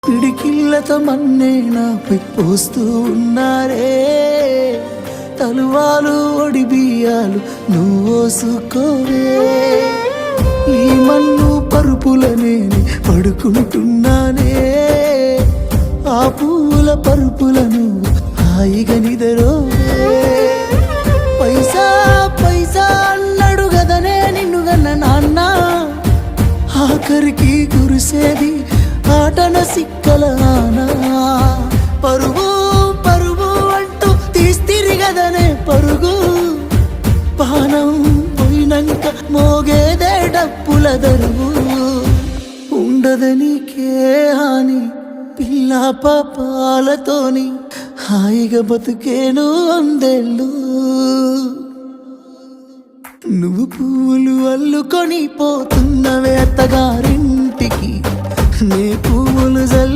పిడికిళ్ళతో మన్నే నాపై పోస్తూ ఉన్నారే. తలువాలు ఒడి బియ్యాలు నువ్వోసుకోవే. ఈ మన్ను పరుపులనే పడుకుంటున్నానే. ఆ పూల పరుపులను హాయిగా నిదరోవే. పైసా పైసా అన్నాడు గదనే నిన్ను గన్న నాన్న. ఆఖరికి కురిసేది ఆటన సిక్కల ఆనా. పరుగు పరుగు అంటూ తీస్తిరి గదనే పరుగు. పానం పోయినంక మోగేదే డప్పుల దరువు. ఉండదనికే హాని పిల్ల పాపాలతోని హాయిగా బతుకేను వందేళ్ళు. నువ్వు పూలు అల్లుకొని పోతున్నవే అత్తగారింటికి. నే పువ్వులు